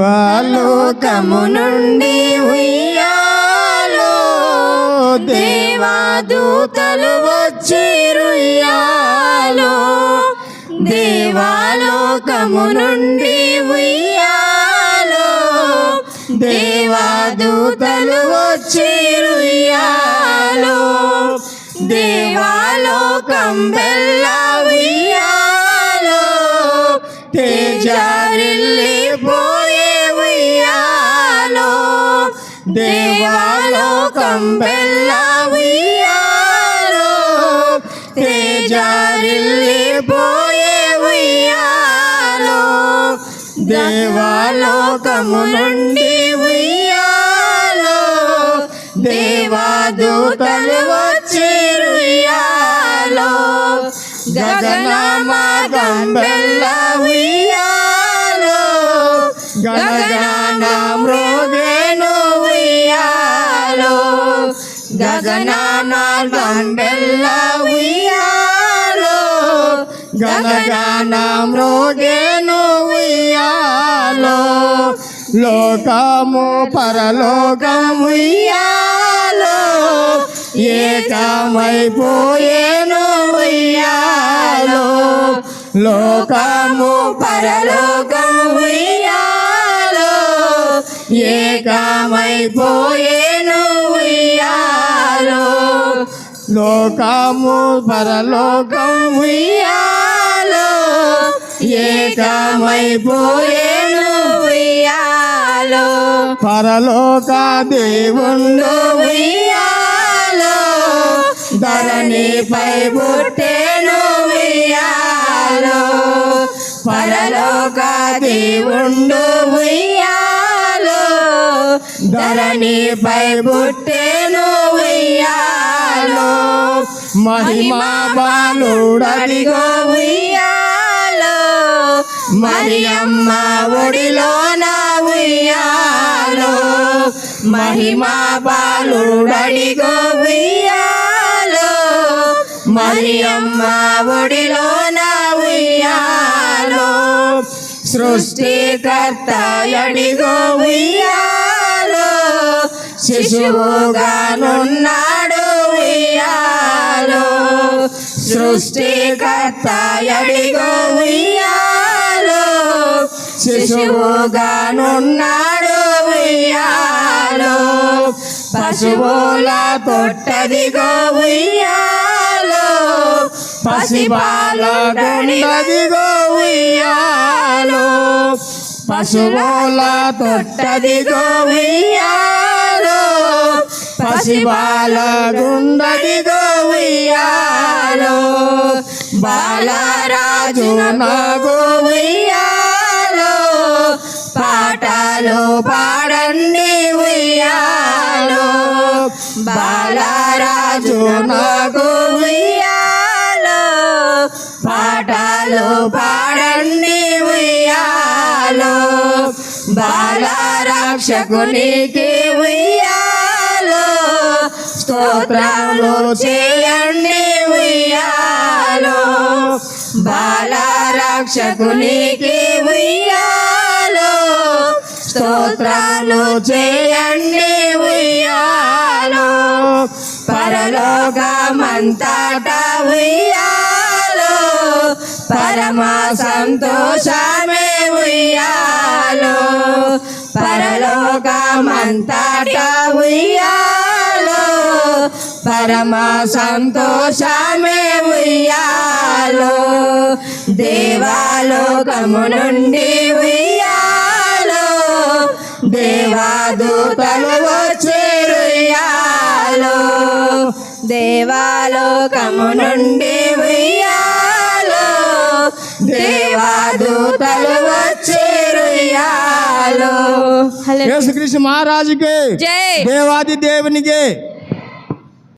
దేవలోకము నుండి ఉయ్యాలో దేవదూతలు వచ్చిరుయ్యాలో దేవలోకము నుండి ఉయ్యాలో దేవదూతలు వచ్చిరుయ్యాలో దేవలోకం బెల్ల ఉయ్యాలో తేజారిల్లిపోయే ఉయ్యాలో దేవలోకం బెల్ల ఉయ్యాలో తేజారిల్లిపోయే ఉయ్యాలో దేవలోకము నుండి ఉయ్యాలో దేవదూతలు వచ్చిరుయ్యాలో గగనమార్గం బెల్ల ఉయ్యాలో గగన మ్రోగేను ఉయ్యాలో గగనమార్గం బెల్ల ఉయ్యాలో గగన మ్రోగేను ఉయ్యాలో లోకము పరలోకం ఉయ్యాలో ఏకమైపోయేను ఉయ్యాలో లోకము పరలోకం ఉయ్యాలో ఏకమైపోయేను ఉయ్యాలో లోకము పరలోకం ఉయ్యాలో ఏకమైపోయేను ఉయ్యాలో పరలోక దేవుండు ఉయ్యాలో ధరణిపై పుట్టెను ఉయ్యాలో పరలోక దేవుండు ఉయ్యాలో ధరణిపై పుట్టెను ఉయ్యాలో మహిమా బాలుడదిగో ఉయ్యాలో మరియమ్మ ఒడిలోన ఉయ్యాలో మహిమా బాలుడడిగో ఉయ్యాలో మరియమ్మ ఒడిలోన ఉయ్యాలో సృష్టికర్త అడిగో ఉయ్యాలో శిశువుగానున్నాడు ఉయ్యాలో సృష్టికర్త అడిగో ఉయ్యాలో శిశువుగానున్నాడు ఉయ్యాలో పశువుల తొట్టదిగో ఉయ్యాలో పసిబాల గుండదిగో ఉయ్యాలో పశువుల తొట్టదిగో ఉయ్యాలో పసిబాల గుండదిగో ఉయ్యాలో బాలరాజు నగో ఉయ్యాలో పాటలు పాడండి ఉయ్యాలో బాలరాజు నగో ఉయ్యాలో పాటలు పాడండి ఉయ్యాలో బాలరక్షకునికి ఉయ్యాలో స్తోత్రములు చేయండి ఉయ్యాలో బాలరక్షకునికి ఉయ్యాలో స్తోత్రాలు చేయండి ఉయ్యాలో పరలోకమంతటా ఉయ్యాలో పరమ సంతోషమే ఉయ్యాలో పరలోకమంతటా ఉయ్యాలో పరమ సంతోషమే ఉయ్యాలో దేవలోకము నుండి ఉయ్యాలో దేవదూతలు వచ్చిరుయ్యాలో దేవలోకము నుండి ఉయ్యాలో దేవదూతలు వచ్చిరుయ్యాలో యేసుక్రీస్తు మహారాజుకి జై దేవాది దేవునికి